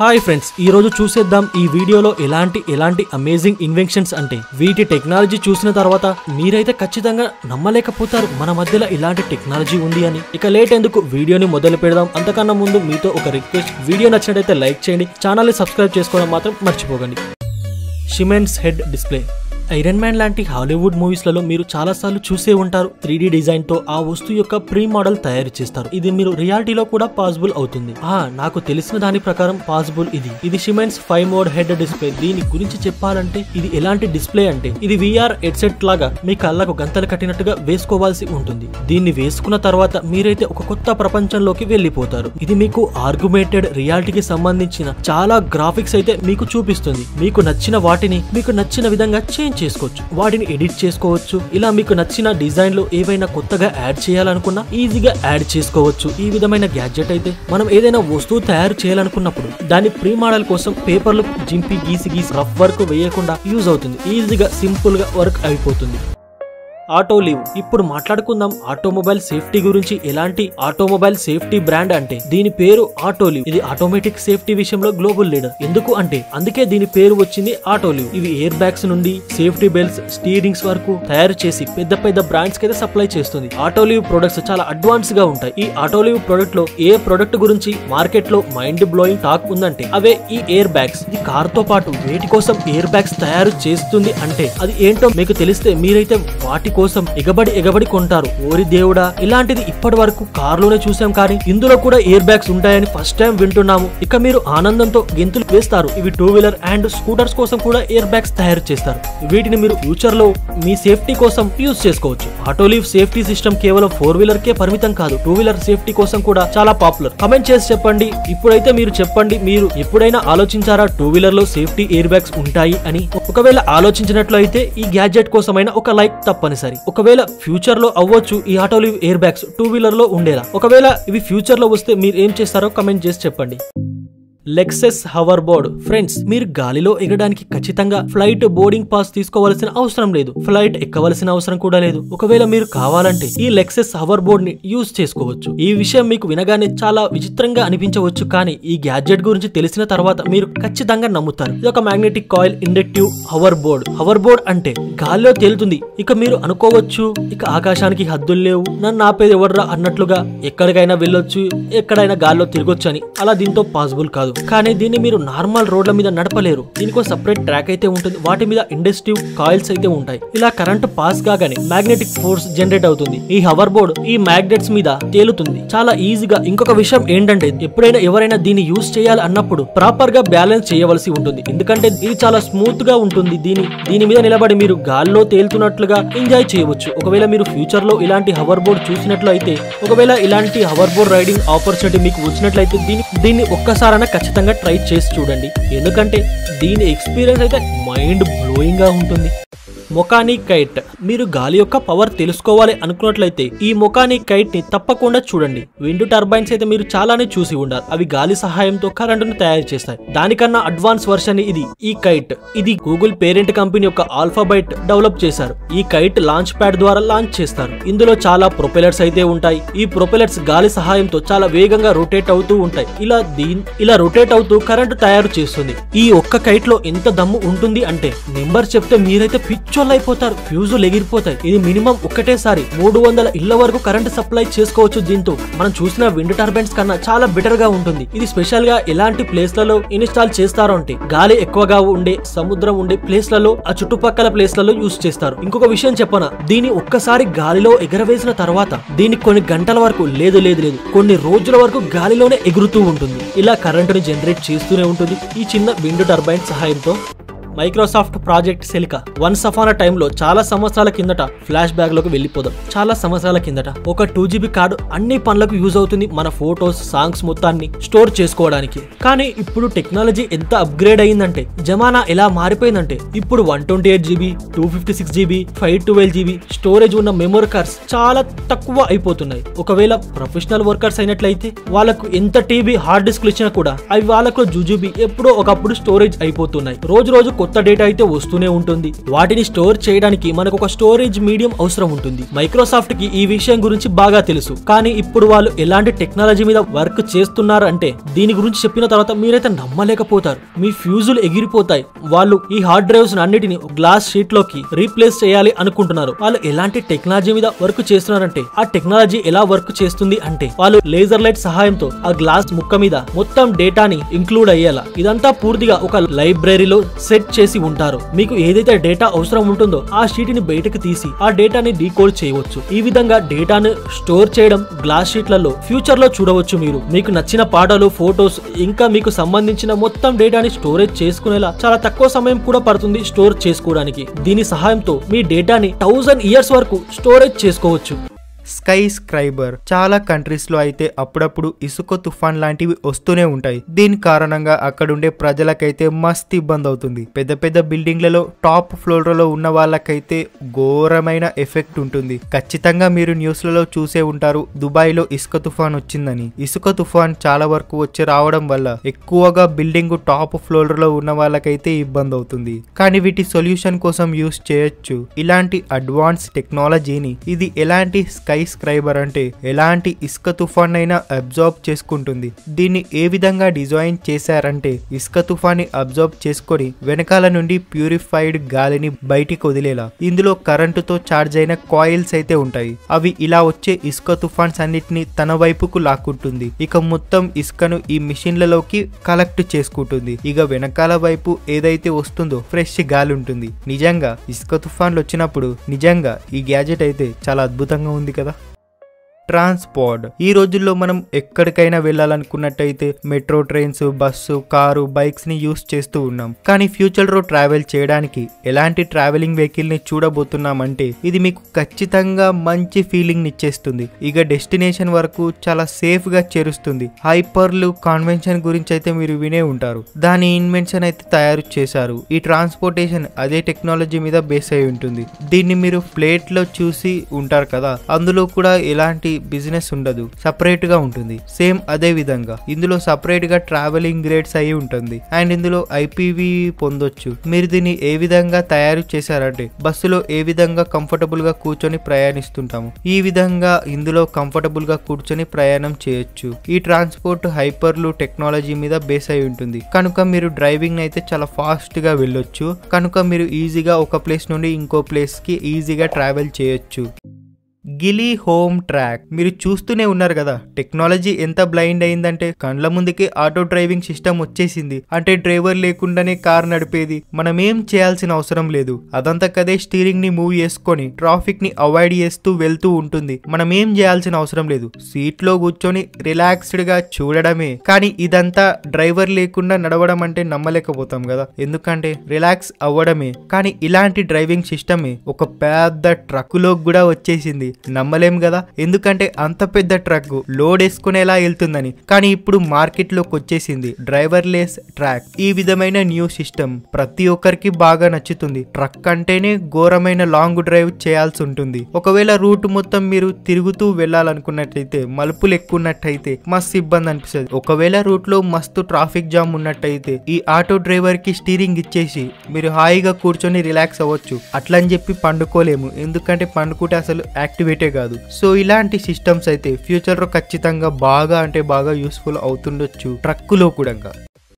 Hi friends, ఈ రోజు చూసేద్దాం ఈ వీడియోలో ఎలాంటి అమేజింగ్ ఇన్వెన్షన్స్ అంటే వీటి టెక్నాలజీ చూసిన తర్వాత మీరైతే ఖచ్చితంగా నమ్మలేకపోతారు మన మధ్యలో ఇలాంటి టెక్నాలజీ ఉంది అని. ఇక లేట్ ఎందుకు వీడియోని మొదలు పెడదాం. అంతకన్నా ముందు మీతో ఒక రిక్వెస్ట్, వీడియో నచ్చినట్లయితే లైక్ చేయండి, ఛానల్ ని సబ్స్క్రైబ్ చేసుకోవడం మాత్రం మర్చిపోకండి. Siemens head display. Iron man లాంటి హాలీవుడ్ మూవీస్లలో మీరు చాలా సార్లు చూసే ఉంటారు. 3D డిజైన్ తో ఆ వస్తువు యొక్క ప్రీ మోడల్ తయారు చేస్తారు. ఇది మీరు రియాలిటీలో కూడా పాసిబుల్ అవుతుంది. నాకు తెలిసిన దాని ప్రకారం పాసిబుల్ ఇది సిమెన్స్ 5 మోడ్ హెడ్ డిస్ప్లే. దీని గురించి చెప్పాలంటే ఇది ఎలాంటి డిస్ప్లే అంటే ఇది VR హెడ్సెట్ లాగా మీ కళ్ళకు గంతలు కట్టినట్టుగా వేసుకోవాల్సి ఉంటుంది. దీన్ని వేసుకున్న తర్వాత మీరైతే ఒక కొత్త ప్రపంచంలోకి వెళ్లిపోతారు. ఇది మీకు ఆర్గ్యుమెంటెడ్ రియాలిటీకి సంబంధించిన చాలా గ్రాఫిక్స్ అయితే మీకు చూపిస్తుంది. మీకు నచ్చిన వాటిని మీకు నచ్చిన విధంగా చేంజ్ చేసుకోవచ్చు, వాటిని ఎడిట్ చేసుకోవచ్చు. ఇలా మీకు నచ్చిన డిజైన్లు ఏవైనా కొత్తగా యాడ్ చేయాలనుకున్నా ఈజీగా యాడ్ చేసుకోవచ్చు. ఈ విధమైన గ్యాడ్జెట్ అయితే మనం ఏదైనా వస్తువు తయారు చేయాలనుకున్నప్పుడు దాని ప్రీ మోడల్ కోసం పేపర్లు జింపి గీసి రఫ్ వర్క్ వేయకుండా యూజ్ అవుతుంది. ఈజీగా సింపుల్ గా వర్క్ అయిపోతుంది. ఆటోలివ్. ఇప్పుడు మాట్లాడుకుందాం ఆటోమొబైల్ సేఫ్టీ గురించి. ఎలాంటి ఆటోమొబైల్ సేఫ్టీ బ్రాండ్ అంటే దీని పేరు ఆటోలివ్. ఇది ఆటోమేటిక్ సేఫ్టీ విషయంలో గ్లోబల్ లీడర్. ఎందుకు అంటే అందుకే దీని పేరు వచ్చింది ఆటోలివ్. ఇవి ఎయిర్ బ్యాగ్స్ నుండి సేఫ్టీ బెల్ట్స్, స్టీరింగ్స్ వరకు తయారు చేసి పెద్ద బ్రాండ్స్ కి అయితే సప్లై చేస్తుంది. ఆటోలివ్ ప్రొడక్ట్స్ చాలా అడ్వాన్స్ గా ఉంటాయి. ఈ ఆటోలివ్ ప్రొడక్ట్ లో ఏ ప్రొడక్ట్ గురించి మార్కెట్ లో మైండ్ బ్లోయింగ్ టాక్ ఉందంటే అవే ఈ ఎయిర్ బ్యాగ్స్. ఇది కార్ తో పాటు వేటి కోసం ఎయిర్ బ్యాగ్స్ తయారు చేస్తుంది అంటే అది ఏంటో మీకు తెలిస్తే మీరైతే వాటి కోసం ఎగబడి కొంటారు. ఓరి దేవుడా, ఇలాంటిది ఇప్పటి వరకు కార్లోనే చూసాం, కానీ ఇందులో కూడా ఎయిర్ బ్యాగ్స్ ఉంటాయని ఫస్ట్ టైం వింటున్నాము. ఇక మీరు ఆనందంతో గెంతులు వేస్తారు. ఇవి 2 వీలర్ అండ్ స్కూటర్స్ కోసం కూడా ఎయిర్ బ్యాగ్స్ తయారు చేస్తారు. వీటిని మీరు ఫ్యూచర్ లో మీ సేఫ్టీ కోసం యూజ్ చేసుకోవచ్చు. ఆటోలివ్ సేఫ్టీ సిస్టమ్ కేవలం 4 వీలర్ కే పరిమితం కాదు, 2 వీలర్ సేఫ్టీ కోసం కూడా చాలా పాపులర్. కమెంట్ చేసి చెప్పండి. ఇప్పుడైతే మీరు చెప్పండి, మీరు ఎప్పుడైనా ఆలోచించారా 2 వీలర్ లో సేఫ్టీ ఎయిర్ బ్యాగ్స్ ఉంటాయి అని? ఒకవేళ ఆలోచించినట్లు అయితే ఈ గ్యాడ్జెట్ కోసమైనా ఒక లైక్ తప్పనిసరి. ఒకవేళ ఫ్యూచర్ లో అవ్వచ్చు ఈ ఆటోలివ్ ఎయిర్ బ్యాగ్స్ 2 వీలర్ లో ఉండేలా. ఒకవేళ ఇవి ఫ్యూచర్ లో వస్తే మీరు ఏం చేస్తారో కమెంట్ చేసి చెప్పండి. Lexus hour board. ఫ్రెండ్స్, మీరు గాలిలో ఎగడానికి ఖచ్చితంగా ఫ్లైట్ బోర్డింగ్ పాస్ తీసుకోవాల్సిన అవసరం లేదు, ఫ్లైట్ ఎక్కవలసిన అవసరం కూడా లేదు. ఒకవేళ మీరు కావాలంటే ఈ లెక్సస్ హవర్ బోర్డ్ ని యూజ్ చేసుకోవచ్చు. ఈ విషయం మీకు వినగానే చాలా విచిత్రంగా అనిపించవచ్చు, కానీ ఈ గ్యాడ్జెట్ గురించి తెలిసిన తర్వాత మీరు ఖచ్చితంగా నమ్ముతారు. ఇది ఒక magnetic coil inductive hoverboard. Hoverboard అంటే గాలిలో తేలుతుంది. ఇక మీరు అనుకోవచ్చు, ఇక ఆకాశానికి హద్దులు లేవు, నన్ను ఆపేది ఎవర్రా అన్నట్లుగా ఎక్కడికైనా వెళ్ళొచ్చు, ఎక్కడైనా గాల్లో తిరగొచ్చు అని. అలా దీంతో పాసిబుల్ కాదు. కానీ దీన్ని మీరు నార్మల్ రోడ్ల మీద నడపలేరు. దీనికి సెపరేట్ ట్రాక్ అయితే ఉంటుంది, వాటి మీద ఇండక్టివ్ కాయిల్స్ అయితే ఉంటాయి. ఇలా కరెంట్ పాస్ కాగానే మ్యాగ్నెటిక్ ఫోర్స్ జనరేట్ అవుతుంది. ఈ హవర్ బోర్డ్ ఈ మ్యాగ్నెట్స్ మీద తేలుతుంది చాలా ఈజీగా. ఇంకొక విషయం ఏంటంటే ఎప్పుడైనా ఎవరైనా దీన్ని యూజ్ చేయాలి అన్నప్పుడు ప్రాపర్ గా బ్యాలెన్స్ చేయవలసి ఉంటుంది, ఎందుకంటే ఇది చాలా స్మూత్ గా ఉంటుంది. దీని మీద నిలబడి మీరు గాల్లో తేలుతున్నట్లుగా ఎంజాయ్ చేయవచ్చు. ఒకవేళ మీరు ఫ్యూచర్ లో ఇలాంటి హవర్ బోర్డ్ చూసినట్లు అయితే, ఒకవేళ ఇలాంటి హవర్ బోర్డ్ రైడింగ్ ఆపర్చునిటీ మీకు వచ్చినట్లయితే దీన్ని ఒక్కసారైనా ఖచ్చితంగా ట్రై చేసి చూడండి, ఎందుకంటే దీని ఎక్స్పీరియన్స్ అయితే మైండ్ బ్లోయింగ్ గా ఉంటుంది. మొకానిక్ కైట్. మీరు గాలి యొక్క పవర్ తెలుసుకోవాలి అనుకున్నట్లయితే ఈ మొకానిక్ కైట్ ని తప్పకుండా చూడండి. విండ్ టర్బైన్స్ అయితే మీరు చాలానే చూసి ఉండాలి. అవి గాలి సహాయంతో కరెంటును తయారు చేస్తాయి. దానికన్నా అడ్వాన్స్ వర్షన్ ఇది ఈ కైట్. ఇది గూగుల్ పేరెంట్ కంపెనీ యొక్క ఆల్ఫాబైట్ డెవలప్ చేశారు. ఈ కైట్ లాంచ్ ప్యాడ్ ద్వారా లాంచ్ చేస్తారు. ఇందులో చాలా ప్రొపెలర్స్ అయితే ఉంటాయి. ఈ ప్రొపెలర్స్ గాలి సహాయంతో చాలా వేగంగా రొటేట్ అవుతూ ఉంటాయి. ఇలా రొటేట్ అవుతూ కరెంటు తయారు చేస్తుంది. ఈ ఒక్క కైట్ లో ఎంత దమ్ము ఉంటుంది అంటే నెంబర్ చెప్తే మీరైతే అయిపోతారు, ఫ్యూజులు ఎగిరిపోతాయి. ఇది మినిమం ఒక్కటేసారి 300 ఇళ్ల వరకు కరెంట్ సప్లై చేసుకోవచ్చు. దీంతో మనం చూసిన విండ్ టర్బైన్స్ కన్నా చాలా బెటర్ గా ఉంటుంది. ఇది స్పెషల్ గా ఎలాంటి ప్లేస్లలో ఇన్స్టాల్ చేస్తారో అంటే గాలి ఎక్కువగా ఉండే, సముద్రం ఉండే ప్లేస్లలో, ఆ చుట్టుపక్కల ప్లేస్లలో యూజ్ చేస్తారు. ఇంకొక విషయం చెప్పనా, దీని ఒక్కసారి గాలిలో ఎగరవేసిన తర్వాత దీన్ని కొన్ని గంటల వరకు లేదు కొన్ని రోజుల వరకు గాలిలోనే ఎగురుతూ ఉంటుంది. ఇలా కరెంటుని జనరేట్ చేస్తూనే ఉంటుంది ఈ చిన్న విండ్ టర్బైన్ సహాయంతో. Microsoft project Silica. Once upon time లో చాలా సంవత్సరాల కిందట ఫ్లాష్ బ్యాక్ లోకి వెళ్ళిపోదాం. చాలా సంవత్సరాల కిందట ఒక 2GB కార్డు అన్ని పనులకు యూజ్ అవుతుంది, మన ఫోటోస్, సాంగ్స్ మొత్తాన్ని స్టోర్ చేసుకోవడానికి. కానీ ఇప్పుడు టెక్నాలజీ ఎంత అప్గ్రేడ్ అయ్యిందంటే, జమానా ఎలా మారిపోయిందంటే ఇప్పుడు 128GB, 256GB, 512GB స్టోరేజ్ ఉన్న మెమరీ కార్డ్స్ చాలా తక్కువ అయిపోతున్నాయి. ఒకవేళ ప్రొఫెషనల్ వర్కర్స్ అయినట్లయితే వాళ్ళకు ఎంత TB హార్డ్ డిస్క్ ఇచ్చినా కూడా అవి వాళ్ళకు జూజుబీ ఎప్పుడో ఒకప్పుడు స్టోరేజ్ అయిపోతున్నాయి. రోజు కొత్త డేటా అయితే వస్తూనే ఉంటుంది. వాటిని స్టోర్ చేయడానికి మనకు ఒక స్టోరేజ్ మీడియం అవసరం ఉంటుంది. మైక్రోసాఫ్ట్ కి ఈ విషయం గురించి బాగా తెలుసు. కానీ ఇప్పుడు వాళ్ళు ఎలాంటి టెక్నాలజీ మీద వర్క్ చేస్తున్నారు అంటే దీని గురించి చెప్పిన తర్వాత మీరైతే నమ్మలేకపోతారు. మీ ఫ్యూజులు ఎగిరిపోతాయి. వాళ్ళు ఈ హార్డ్ డ్రైవ్స్ అన్నిటిని గ్లాస్ షీట్ లోకి రీప్లేస్ చేయాలి అనుకుంటున్నారు. వాళ్ళు ఎలాంటి టెక్నాలజీ మీద వర్క్ చేస్తున్నారంటే ఆ టెక్నాలజీ ఎలా వర్క్ చేస్తుంది అంటే వాళ్ళు లేజర్ లైట్ సహాయంతో ఆ గ్లాస్ ముక్క మీద మొత్తం డేటాని ఇంక్లూడ్ అయ్యేలా ఇదంతా పూర్తిగా ఒక లైబ్రరీలో సెట్ చేసి ఉంటారు. మీకు ఏదైతే డేటా అవసరం ఉంటుందో ఆ షీట్ ని బయటకు తీసి ఆ డేటాని డీకోడ్ చేయవచ్చు. ఈ విధంగా డేటాను స్టోర్ చేయడం గ్లాస్ షీట్లలో ఫ్యూచర్ లో చూడవచ్చు. మీరు మీకు నచ్చిన పాటలు, ఫోటోస్ ఇంకా మీకు సంబంధించిన మొత్తం డేటాని స్టోరేజ్ చేసుకునేలా చాలా తక్కువ సమయం కూడా పడుతుంది స్టోర్ చేసుకోవడానికి. దీని సహాయంతో మీ డేటాని 1000 years వరకు స్టోరేజ్ చేసుకోవచ్చు. స్కై స్క్రైబర్ చాలా కంట్రీస్ లో అయితే అప్పుడప్పుడు ఇసుక తుఫాన్ లాంటివి వస్తూనే ఉంటాయి. దీని కారణంగా అక్కడుండే ప్రజలకైతే మస్తు ఇబ్బంది అవుతుంది. పెద్ద పెద్ద బిల్డింగ్లలో టాప్ ఫ్లోర్ లో ఉన్న వాళ్ళకైతే ఘోరమైన ఎఫెక్ట్ ఉంటుంది. ఖచ్చితంగా మీరు న్యూస్లలో చూసే ఉంటారు దుబాయ్ లో ఇసుక తుఫాన్ వచ్చిందని. ఇసుక తుఫాన్ చాలా వరకు వచ్చి రావడం వల్ల ఎక్కువగా బిల్డింగ్ టాప్ ఫ్లోర్ లో ఉన్న వాళ్ళకైతే ఇబ్బంది అవుతుంది. కానీ వీటి సొల్యూషన్ కోసం యూస్ చేయొచ్చు ఇలాంటి అడ్వాన్స్ టెక్నాలజీని. ఇది ఎలాంటి స్కై స్క్రైబర్ అంటే ఎలాంటి ఇసుక తుఫాన్ అయినా అబ్జార్బ్ చేసుకుంటుంది. దీన్ని ఏ విధంగా డిజైన్ చేశారంటే ఇసుక తుఫాన్ని అబ్జార్బ్ చేసుకొని వెనకాల నుండి ప్యూరిఫైడ్ గాలిని బయటికి వదిలేలా ఇందులో కరెంటుతో చార్జ్ అయిన కాయిల్స్ అయితే ఉంటాయి. అవి ఇలా వచ్చే ఇసుక తుఫాన్స్ అన్నిటిని తన వైపుకు లాక్కుంటుంది. ఇక మొత్తం ఇసుకను ఈ మిషన్లలోకి కలెక్ట్ చేసుకుంటుంది. ఇక వెనకాల వైపు ఏదైతే వస్తుందో ఫ్రెష్ గాలి ఉంటుంది. నిజంగా ఇసుక తుఫాన్లు వచ్చినప్పుడు నిజంగా ఈ గ్యాజెట్ అయితే చాలా అద్భుతంగా ఉంది కదా. ట్రాన్స్పోర్ట్ ఈ రోజుల్లో మనం ఎక్కడికైనా వెళ్ళాలనుకున్నట్టయితే metro trains, bus, car, bikes ని యూస్ చేస్తూ ఉన్నాం. కానీ ఫ్యూచర్ లో ట్రావెల్ చేయడానికి ఎలాంటి ట్రావెలింగ్ వెహికల్ ని చూడబోతున్నామంటే ఇది మీకు ఖచ్చితంగా మంచి ఫీలింగ్ ఇచ్చేస్తుంది. ఇక డెస్టినేషన్ వరకు చాలా సేఫ్ గా చేరుస్తుంది. హైపర్లు కాన్వెన్షన్ గురించి అయితే మీరు వినే ఉంటారు. దాని ఇన్వెన్షన్ అయితే తయారు చేశారు. ఈ ట్రాన్స్పోర్టేషన్ అదే టెక్నాలజీ మీద బేస్ అయి ఉంటుంది. దీన్ని మీరు ప్లేట్ లో చూసి ఉంటారు కదా, అందులో కూడా ఎలాంటి బిజినెస్ ఉండదు, సపరేట్ గా ఉంటుంది. సేమ్ అదే విధంగా ఇందులో సపరేట్ గా ట్రావెలింగ్ గ్రేడ్స్ అయి ఉంటుంది. అండ్ ఇందులో ఐపీవీ పొందొచ్చు. మీరు దీన్ని ఏ విధంగా తయారు చేశారంటే బస్సులో ఏ విధంగా కంఫర్టబుల్ గా కూర్చొని ప్రయాణిస్తుంటాము ఈ విధంగా ఇందులో కంఫర్టబుల్ గా కూర్చొని ప్రయాణం చేయొచ్చు. ఈ ట్రాన్స్పోర్ట్ హైపర్లు టెక్నాలజీ మీద బేస్ అయి ఉంటుంది. కనుక మీరు డ్రైవింగ్ అయితే చాలా ఫాస్ట్ గా వెళ్ళొచ్చు. కనుక మీరు ఈజీగా ఒక ప్లేస్ నుండి ఇంకో ప్లేస్ కి ఈజీగా ట్రావెల్ చేయొచ్చు. గిలీ హోమ్ ట్రాక్ మీరు చూస్తూనే ఉన్నారు కదా, టెక్నాలజీ ఎంత బ్లైండ్ అయిందంటే కండ్ల ముందుకే ఆటో డ్రైవింగ్ సిస్టమ్ వచ్చేసింది. అంటే డ్రైవర్ లేకుండానే కార్ నడిపేది. మనం ఏం చేయాల్సిన అవసరం లేదు. అదంతా కదే స్టీరింగ్ ని మూవ్ చేసుకొని ట్రాఫిక్ ని అవాయిడ్ చేస్తూ వెళ్తూ ఉంటుంది. మనం ఏం చేయాల్సిన అవసరం లేదు. సీట్ లో కూర్చొని రిలాక్స్డ్ గా చూడడమే. కానీ ఇదంతా డ్రైవర్ లేకుండా నడవడం అంటే నమ్మలేకపోతాం కదా, ఎందుకంటే రిలాక్స్ అవ్వడమే. కానీ ఇలాంటి డ్రైవింగ్ సిస్టమే ఒక పెద్ద ట్రక్ లో కూడా వచ్చేసింది. నమ్మలేం కదా, ఎందుకంటే అంత పెద్ద ట్రక్ లోడ్ వేసుకునేలా వెళ్తుందని. కానీ ఇప్పుడు మార్కెట్ లోకి వచ్చేసింది డ్రైవర్ లెస్ ట్రాక్. ఈ విధమైన న్యూ సిస్టమ్ ప్రతి ఒక్కరికి బాగా నచ్చుతుంది. ట్రక్ అంటేనే ఘోరమైన లాంగ్ డ్రైవ్ చేయాల్సి ఉంటుంది. ఒకవేళ రూట్ మొత్తం మీరు తిరుగుతూ వెళ్ళాలనుకున్నట్టయితే, మలుపులు ఎక్కున్నట్టయితే మస్తు ఇబ్బంది అనిపిస్తుంది. ఒకవేళ రూట్ లో మస్తు ట్రాఫిక్ జామ్ ఉన్నట్టయితే ఈ ఆటో డ్రైవర్ కి స్టీరింగ్ ఇచ్చేసి మీరు హాయిగా కూర్చొని రిలాక్స్ అవ్వచ్చు. అట్లని చెప్పి పండుకోలేము, ఎందుకంటే పండుకుంటే అసలు యాక్టివేటే కాదు. సో ఇలాంటి సిస్టమ్స్ అయితే ఫ్యూచర్ లో ఖచ్చితంగా బాగా అంటే బాగా యూస్ఫుల్ అవుతుండొచ్చు ట్రక్కులో కూడా.